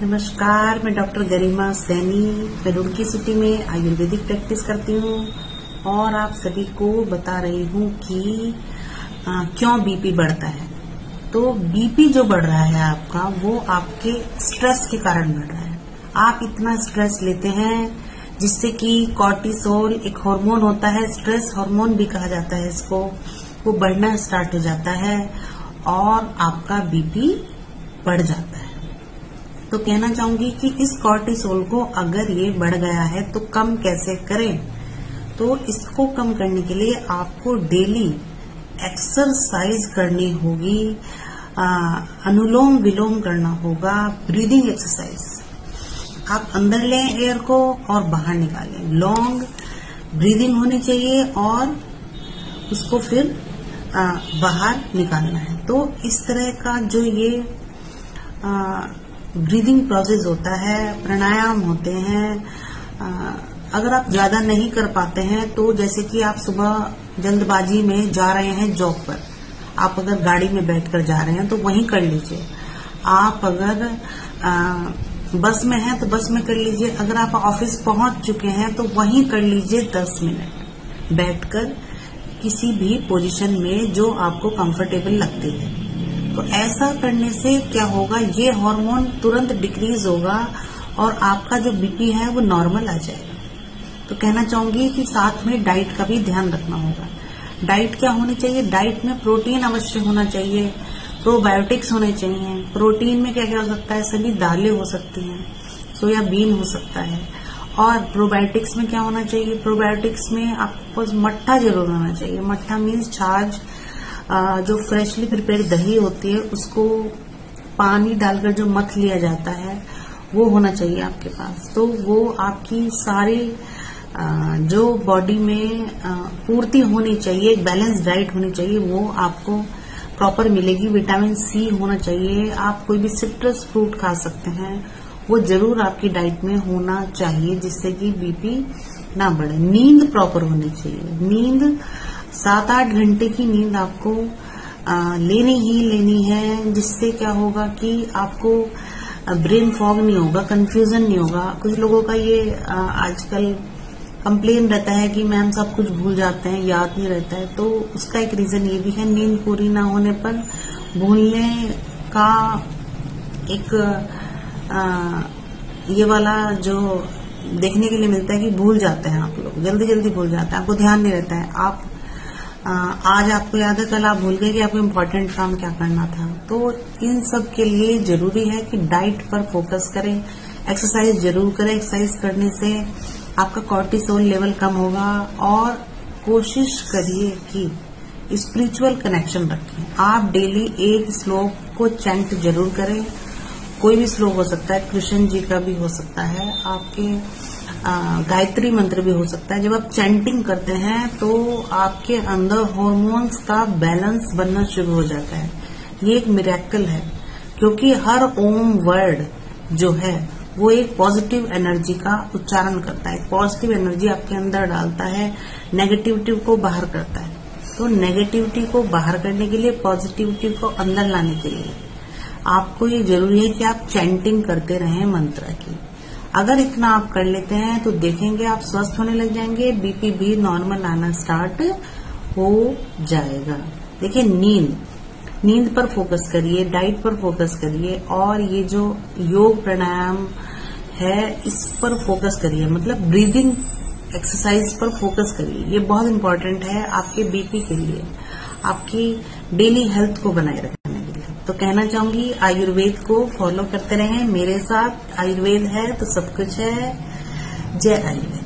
नमस्कार, मैं डॉक्टर गरिमा सैनी। मैं रुड़की सिटी में आयुर्वेदिक प्रैक्टिस करती हूँ और आप सभी को बता रही हूँ कि क्यों बीपी बढ़ता है। तो बीपी जो बढ़ रहा है आपका, वो आपके स्ट्रेस के कारण बढ़ रहा है। आप इतना स्ट्रेस लेते हैं जिससे कि कॉर्टिसोल एक हार्मोन होता है, स्ट्रेस हार्मोन भी कहा जाता है इसको, वो बढ़ना स्टार्ट हो जाता है और आपका बीपी बढ़ जाता है। तो कहना चाहूंगी कि इस कॉर्टिसोल को अगर ये बढ़ गया है तो कम कैसे करें। तो इसको कम करने के लिए आपको डेली एक्सरसाइज करनी होगी, अनुलोम विलोम करना होगा, ब्रीदिंग एक्सरसाइज। आप अंदर लें एयर को और बाहर निकालें, लॉन्ग ब्रीदिंग होनी चाहिए और उसको फिर बाहर निकालना है। तो इस तरह का जो ये ब्रीदिंग प्रोसेस होता है, प्राणायाम होते हैं। अगर आप ज्यादा नहीं कर पाते हैं तो जैसे कि आप सुबह जल्दबाजी में जा रहे हैं जॉब पर, आप अगर गाड़ी में बैठकर जा रहे हैं तो वहीं कर लीजिए। आप अगर बस में हैं तो बस में कर लीजिए। अगर आप ऑफिस पहुंच चुके हैं तो वहीं कर लीजिए 10 मिनट बैठकर, किसी भी पोजीशन में जो आपको कंफर्टेबल लगती है। तो ऐसा करने से क्या होगा, ये हार्मोन तुरंत डिक्रीज होगा और आपका जो बीपी है वो नॉर्मल आ जाएगा। तो कहना चाहूंगी कि साथ में डाइट का भी ध्यान रखना होगा। डाइट क्या होनी चाहिए? डाइट में प्रोटीन अवश्य होना चाहिए, प्रोबायोटिक्स होने चाहिए। प्रोटीन में क्या क्या हो सकता है? सभी दालें हो सकती हैं, सोयाबीन हो सकता है। और प्रोबायोटिक्स में क्या होना चाहिए? प्रोबायोटिक्स में आपके पास मट्ठा जरूर होना चाहिए। मट्ठा मीन्स छाछ, जो फ्रेशली प्रिपेयर्ड दही होती है उसको पानी डालकर जो मथ लिया जाता है वो होना चाहिए आपके पास। तो वो आपकी सारी जो बॉडी में पूर्ति होनी चाहिए, एक बैलेंस डाइट होनी चाहिए, वो आपको प्रॉपर मिलेगी। विटामिन सी होना चाहिए। आप कोई भी सिट्रस फ्रूट खा सकते हैं, वो जरूर आपकी डाइट में होना चाहिए जिससे कि बीपी ना बढ़े। नींद प्रॉपर होनी चाहिए। नींद 7-8 घंटे की नींद आपको लेनी ही लेनी है, जिससे क्या होगा कि आपको ब्रेन फॉग नहीं होगा, कंफ्यूजन नहीं होगा। कुछ लोगों का ये आजकल कंप्लेन रहता है कि मैम सब कुछ भूल जाते हैं, याद नहीं रहता है। तो उसका एक रीजन ये भी है, नींद पूरी ना होने पर भूलने का एक ये वाला जो देखने के लिए मिलता है कि भूल जाते हैं आप लोग, जल्दी जल्दी भूल जाते हैं, आपको ध्यान नहीं रहता है। आप आज आपको याद है, कल आप भूल गए कि आपको इम्पोर्टेंट काम क्या करना था। तो इन सब के लिए जरूरी है कि डाइट पर फोकस करें, एक्सरसाइज जरूर करें। एक्सरसाइज करने से आपका कॉर्टिसोल लेवल कम होगा और कोशिश करिए कि स्पिरिचुअल कनेक्शन रखें। आप डेली एक श्लोक को चैंट जरूर करें। कोई भी श्लोक हो सकता है, कृष्ण जी का भी हो सकता है, आपके गायत्री मंत्र भी हो सकता है। जब आप चैंटिंग करते हैं तो आपके अंदर हॉर्मोन्स का बैलेंस बनना शुरू हो जाता है। ये एक मिरेकल है, क्योंकि हर ओम वर्ड जो है वो एक पॉजिटिव एनर्जी का उच्चारण करता है, पॉजिटिव एनर्जी आपके अंदर डालता है, नेगेटिविटी को बाहर करता है। तो नेगेटिविटी को बाहर करने के लिए, पॉजिटिविटी को अंदर लाने के लिए आपको ये जरूरी है कि आप चैंटिंग करते रहें मंत्र की। अगर इतना आप कर लेते हैं तो देखेंगे आप स्वस्थ होने लग जाएंगे, बीपी भी नॉर्मल आना स्टार्ट हो जाएगा। देखिए, नींद पर फोकस करिए, डाइट पर फोकस करिए और ये जो योग प्राणायाम है इस पर फोकस करिए, मतलब ब्रीदिंग एक्सरसाइज पर फोकस करिए। ये बहुत इम्पोर्टेंट है आपके बीपी के लिए, आपकी डेली हेल्थ को बनाए रखने के लिए। तो कहना चाहूंगी आयुर्वेद को फॉलो करते रहें मेरे साथ। आयुर्वेद है तो सब कुछ है। जय आयुर्वेद।